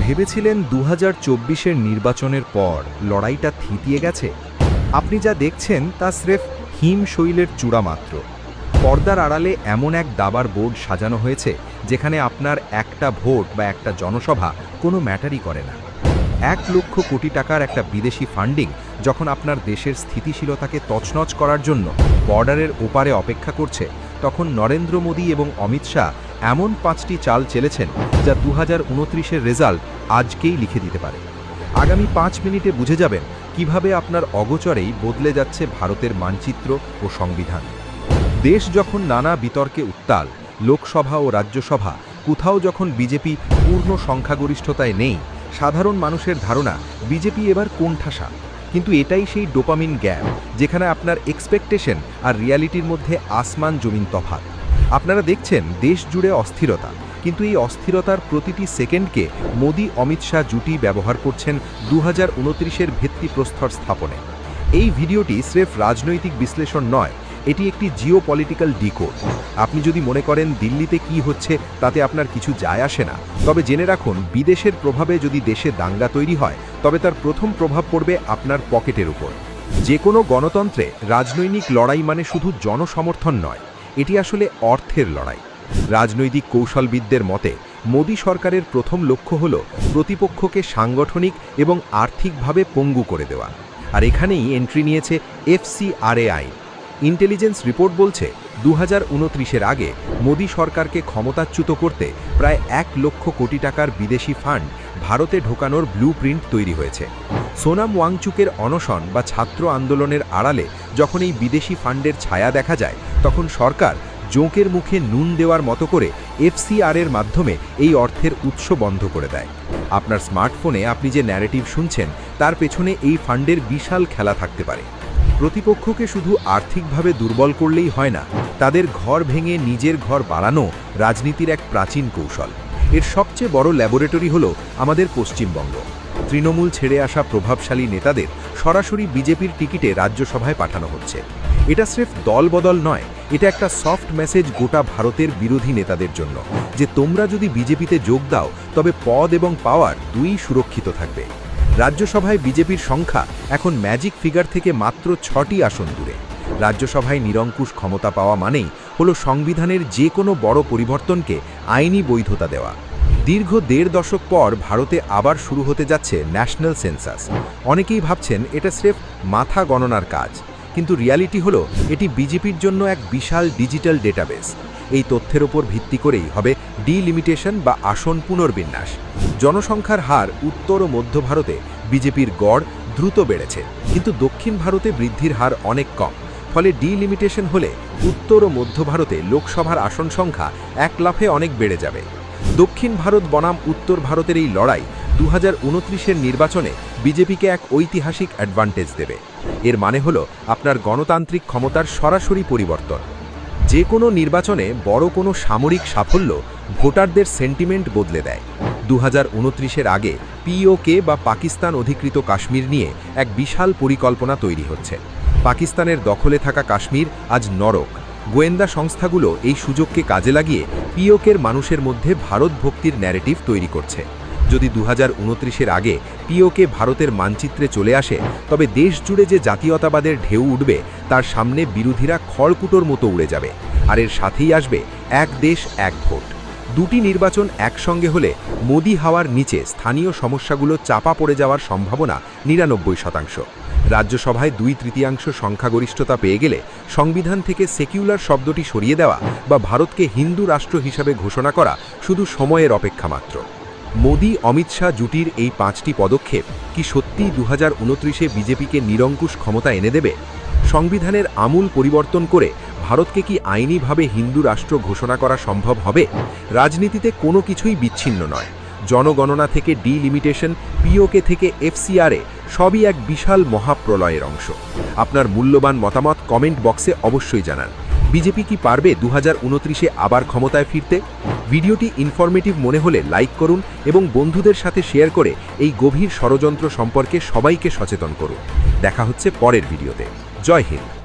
ভেবেছিলেন 2024-এর নির্বাচনের পর লড়াইটা থিতিয়ে গেছে? আপনি যা দেখছেন তা স্রেফ হিমশৈলের চূড়া মাত্র। পর্দার আড়ালে এমন এক দাবার বোর্ড সাজানো হয়েছে যেখানে আপনার একটা ভোট বা একটা জনসভা কোনো ম্যাটারই করে না। 1 লক্ষ কোটি টাকার একটা বিদেশি ফান্ডিং যখন আপনার দেশের স্থিতিশীলতাকে তছনছ করার জন্য বর্ডারের ওপারে অপেক্ষা করছে, তখন নরেন্দ্র মোদী এবং অমিত শাহ এমন 5টি চাল চেলেছেন যা 2029-এর রেজাল্ট আজকেই লিখে দিতে পারে। আগামী 5 মিনিটে বুঝে যাবেন কিভাবে আপনার অগোচরেই বদলে যাচ্ছে ভারতের মানচিত্র ও সংবিধান। দেশ যখন নানা বিতর্কে উত্তাল, লোকসভা ও রাজ্যসভা কোথাও যখন বিজেপি পূর্ণ সংখ্যাগরিষ্ঠতায় নেই, সাধারণ মানুষের ধারণা বিজেপি এবার কোণঠাসা। কিন্তু এটাই সেই ডোপামিন গ্যাপ যেখানে আপনার এক্সপেকটেশন আর রিয়ালিটির মধ্যে আসমান জমিন তফাৎ। আপনারা দেখছেন দেশ জুড়ে অস্থিরতা, কিন্তু এই অস্থিরতার প্রতিটি সেকেন্ডকে মোদী অমিত শাহ জুটি ব্যবহার করছেন 2029-এর ভিত্তিপ্রস্তর স্থাপনে। এই ভিডিওটি স্রেফ রাজনৈতিক বিশ্লেষণ নয়, এটি একটি জিওপলিটিক্যাল ডিকোড। আপনি যদি মনে করেন দিল্লিতে কি হচ্ছে তাতে আপনার কিছু যায় আসে না, তবে জেনে রাখুন বিদেশের প্রভাবে যদি দেশে দাঙ্গা তৈরি হয় তবে তার প্রথম প্রভাব পড়বে আপনার পকেটের উপর। যে কোনো গণতন্ত্রে রাজনৈতিক লড়াই মানে শুধু জনসমর্থন নয়, এটি আসলে অর্থের লড়াই। রাজনৈতিক কৌশলবিদদের মতে মোদী সরকারের প্রথম লক্ষ্য হল প্রতিপক্ষকে সাংগঠনিক এবং আর্থিকভাবে পঙ্গু করে দেওয়া। আর এখানেই এন্ট্রি নিয়েছে FCRA আইন। ইন্টেলিজেন্স রিপোর্ট বলছে 2029-এর আগে মোদী সরকারকে ক্ষমতাচ্যুত করতে প্রায় 1 লক্ষ কোটি টাকার বিদেশি ফান্ড ভারতে ঢোকানোর ব্লুপ্রিন্ট তৈরি হয়েছে। সোনাম ওয়াংচুকের অনশন বা ছাত্র আন্দোলনের আড়ালে যখন এই বিদেশি ফান্ডের ছায়া দেখা যায়, তখন সরকার জোঁকের মুখে নুন দেওয়ার মতো করে FCRAর মাধ্যমে এই অর্থের উৎস বন্ধ করে দেয়। আপনার স্মার্টফোনে আপনি যে ন্যারেটিভ শুনছেন তার পেছনে এই ফান্ডের বিশাল খেলা থাকতে পারে। প্রতিপক্ষকে শুধু আর্থিকভাবে দুর্বল করলেই হয় না, তাদের ঘর ভেঙে নিজের ঘর বাড়ানো রাজনীতির এক প্রাচীন কৌশল। এর সবচেয়ে বড় ল্যাবরেটরি হলো আমাদের পশ্চিমবঙ্গ। তৃণমূল ছেড়ে আসা প্রভাবশালী নেতাদের সরাসরি বিজেপির টিকিটে রাজ্যসভায় পাঠানো হচ্ছে। এটা স্রেফ দলবদল নয়, এটা একটা সফট মেসেজ গোটা ভারতের বিরোধী নেতাদের জন্য যে তোমরা যদি বিজেপিতে যোগ দাও তবে পদ এবং পাওয়ার দুই সুরক্ষিত থাকবে। রাজ্যসভায় বিজেপির সংখ্যা এখন ম্যাজিক ফিগার থেকে মাত্র 6টি আসন দূরে। রাজ্যসভায় নিরঙ্কুশ ক্ষমতা পাওয়া মানেই হলো সংবিধানের যে কোনো বড় পরিবর্তনকে আইনি বৈধতা দেওয়া। দীর্ঘ 1.5 দশক পর ভারতে আবার শুরু হতে যাচ্ছে ন্যাশনাল সেন্সাস। অনেকেই ভাবছেন এটা স্রেফ মাথা গণনার কাজ, কিন্তু রিয়ালিটি হলো এটি বিজেপির জন্য এক বিশাল ডিজিটাল ডেটাবেস। এই তথ্যের ওপর ভিত্তি করেই হবে ডিলিমিটেশন বা আসন পুনর্বিন্যাস। জনসংখ্যার হার উত্তর ও মধ্য ভারতে বিজেপির গড় দ্রুত বেড়েছে, কিন্তু দক্ষিণ ভারতে বৃদ্ধির হার অনেক কম। ফলে ডিলিমিটেশন হলে উত্তর ও মধ্য ভারতে লোকসভার আসন সংখ্যা 1 লাফে অনেক বেড়ে যাবে। দক্ষিণ ভারত বনাম উত্তর ভারতের এই লড়াই 2029-এর নির্বাচনে বিজেপিকে এক ঐতিহাসিক অ্যাডভান্টেজ দেবে। এর মানে হলো আপনার গণতান্ত্রিক ক্ষমতার সরাসরি পরিবর্তন। যে কোনো নির্বাচনে বড় কোনো সামরিক সাফল্য ভোটারদের সেন্টিমেন্ট বদলে দেয়। 2029-এর আগে POK বা পাকিস্তান অধিকৃত কাশ্মীর নিয়ে এক বিশাল পরিকল্পনা তৈরি হচ্ছে। পাকিস্তানের দখলে থাকা কাশ্মীর আজ নরক। গোয়েন্দা সংস্থাগুলো এই সুযোগকে কাজে লাগিয়ে POKের মানুষের মধ্যে ভারত ভক্তির ন্যারেটিভ তৈরি করছে। যদি 2029-এর আগে POK ভারতের মানচিত্রে চলে আসে, তবে দেশ জুড়ে যে জাতীয়তাবাদের ঢেউ উঠবে তার সামনে বিরোধীরা খড়কুটোর মতো উড়ে যাবে। আর এর সাথেই আসবে এক দেশ এক ভোট। দুটি নির্বাচন একসঙ্গে হলে মোদি হাওয়ার নিচে স্থানীয় সমস্যাগুলো চাপা পড়ে যাওয়ার সম্ভাবনা 99%। রাজ্যসভায় 2/3 সংখ্যাগরিষ্ঠতা পেয়ে গেলে সংবিধান থেকে সেকুলার শব্দটি সরিয়ে দেওয়া বা ভারতকে হিন্দু রাষ্ট্র হিসাবে ঘোষণা করা শুধু সময়ের অপেক্ষা মাত্র। মোদী অমিত শাহ জুটির এই 5টি পদক্ষেপ কি সত্যিই 2029-এ বিজেপিকে নিরঙ্কুশ ক্ষমতা এনে দেবে? সংবিধানের আমূল পরিবর্তন করে ভারতকে কি আইনিভাবে হিন্দু রাষ্ট্র ঘোষণা করা সম্ভব হবে? রাজনীতিতে কোনো কিছুই বিচ্ছিন্ন নয়। জনগণনা থেকে ডিলিমিটেশন, POK থেকে FCRA সবই এক বিশাল মহাপ্রলয়ের অংশ। আপনার মূল্যবান মতামত কমেন্ট বক্সে অবশ্যই জানান। বিজেপি কি পারবে 2029-এ আবার ক্ষমতায় ফিরতে? ভিডিওটি ইনফরমেটিভ মনে হলে লাইক করুন এবং বন্ধুদের সাথে শেয়ার করে এই গভীর ষড়যন্ত্র সম্পর্কে সবাইকে সচেতন করুন। দেখা হচ্ছে পরের ভিডিওতে। জয় হিন্দ।